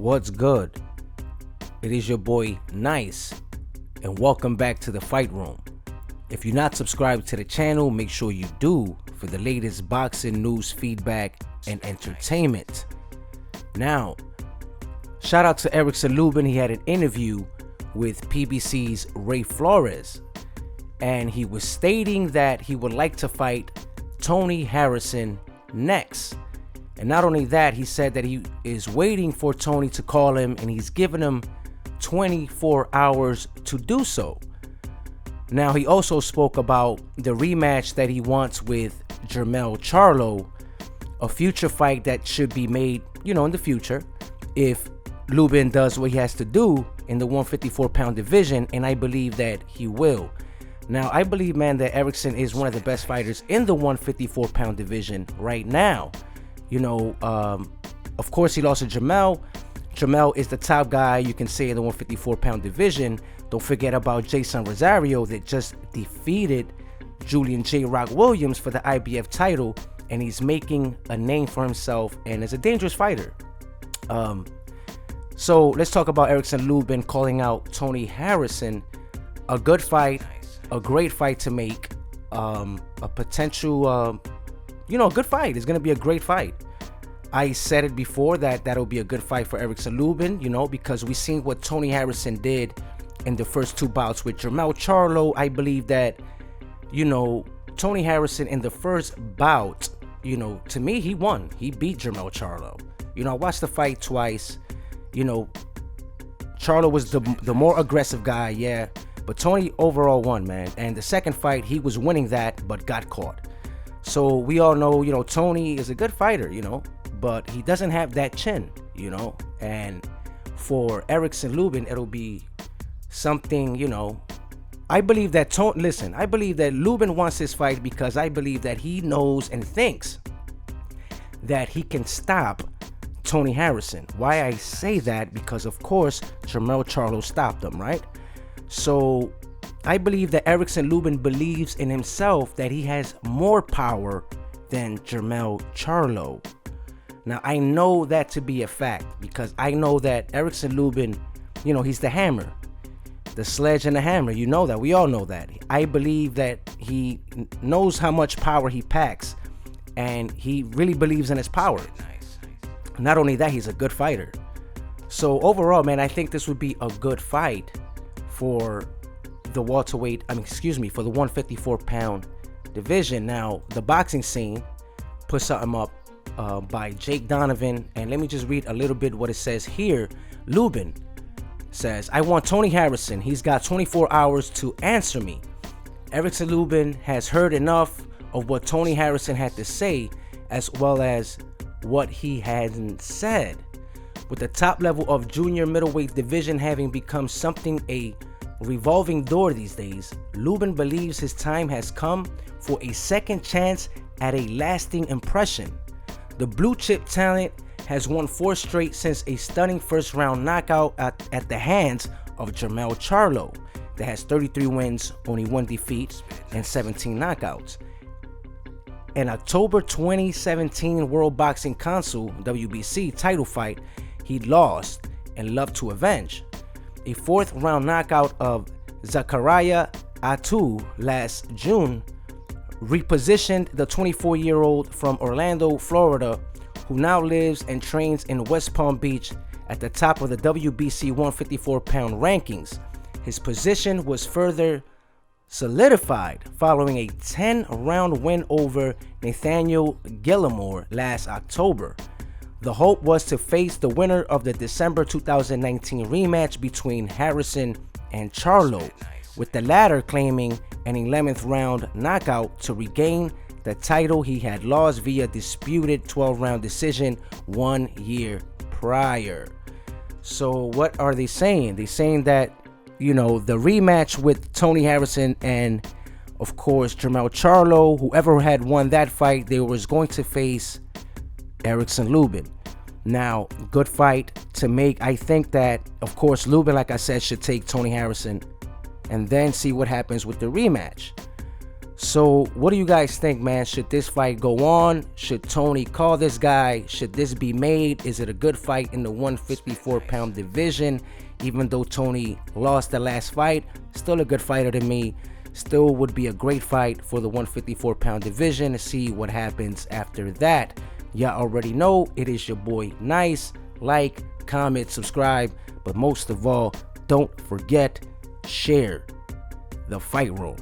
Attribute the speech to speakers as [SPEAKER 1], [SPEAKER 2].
[SPEAKER 1] What's good? It is your boy Nice, and welcome back to the Fight Room. If you're not subscribed to the channel, make sure you do for the latest boxing news, feedback, and entertainment. Now, shout out to Erickson Lubin. He had an interview with PBC's Ray Flores, and he was stating that he would like to fight Tony Harrison next. And not only that, he said that he is waiting for Tony to call him, and he's given him 24 hours to do so. Now, he also spoke about the rematch that he wants with Jermell Charlo, a future fight that should be made, in the future, if Lubin does what he has to do in the 154-pound division, and I believe that he will. Now, I believe, man, that Erickson is one of the best fighters in the 154-pound division right now. Of course, he lost to Jermell. Jermell is the top guy, you can say, in the 154-pound division. Don't forget about Jason Rosario that just defeated Julian J. Rock Williams for the IBF title, and he's making a name for himself and is a dangerous fighter. So let's talk about Erickson Lubin calling out Tony Harrison. A good fight, a great fight to make, a potential, a good fight. It's going to be a great fight. I said it before that that'll be a good fight for Erickson Lubin, because we seen what Tony Harrison did in the first two bouts with Jermell Charlo. I believe that, Tony Harrison in the first bout, to me, he won. He beat Jermell Charlo. I watched the fight twice. Charlo was the more aggressive guy, yeah. But Tony overall won, man. And the second fight, he was winning that, but got caught. So we all know, Tony is a good fighter, but he doesn't have that chin, And for Erickson Lubin, it'll be something, I believe that I believe that Lubin wants this fight because I believe that he knows and thinks that he can stop Tony Harrison. Why I say that? Because of course Jermell Charlo stopped him, right? So I believe that Erickson Lubin believes in himself that he has more power than Jermell Charlo. Now, I know that to be a fact because I know that Erickson Lubin, he's the hammer, the sledge and the hammer. You know that. We all know that. I believe that he knows how much power he packs, and he really believes in his power. Not only that, he's a good fighter. So overall, man, I think this would be a good fight for the for the 154-pound division. Now, the boxing scene put something up by Jake Donovan, and let me just read a little bit what it says here. Lubin says, I want Tony Harrison. He's got 24 hours to answer me. Erickson Lubin has heard enough of what Tony Harrison had to say, as well as what he hadn't said. With the top level of junior middleweight division having become something a revolving door these days, Lubin believes his time has come for a second chance at a lasting impression. The blue chip talent has won 4 straight since a stunning first round knockout at the hands of Jermell Charlo that has 33 wins, only 1 defeat, and 17 knockouts. An October 2017 World Boxing Council WBC title fight he lost and loved to avenge. A 4th round knockout of Zachariah Atu last June repositioned the 24-year-old from Orlando, Florida, who now lives and trains in West Palm Beach, at the top of the WBC 154-pound rankings. His position was further solidified following a 10-round win over Nathaniel Gillimore last October. The hope was to face the winner of the December 2019 rematch between Harrison and Charlo, with the latter claiming an 11th round knockout to regain the title he had lost via disputed 12-round decision 1 year prior. So what are they saying? They're saying that, the rematch with Tony Harrison and, of course, Jermell Charlo, whoever had won that fight, they was going to face Erickson Lubin. Now, good fight to make. I think that, of course, Lubin, like I said, should take Tony Harrison and then see what happens with the rematch. So what do you guys think, man? Should this fight go on? Should Tony call this guy? Should this be made? Is it a good fight in the 154-pound division? Even though Tony lost the last fight, still a good fighter to me. Still would be a great fight for the 154-pound division to see what happens after that. Y'all already know it is your boy Nice. Like, comment, subscribe, but most of all, don't forget, share the fight room.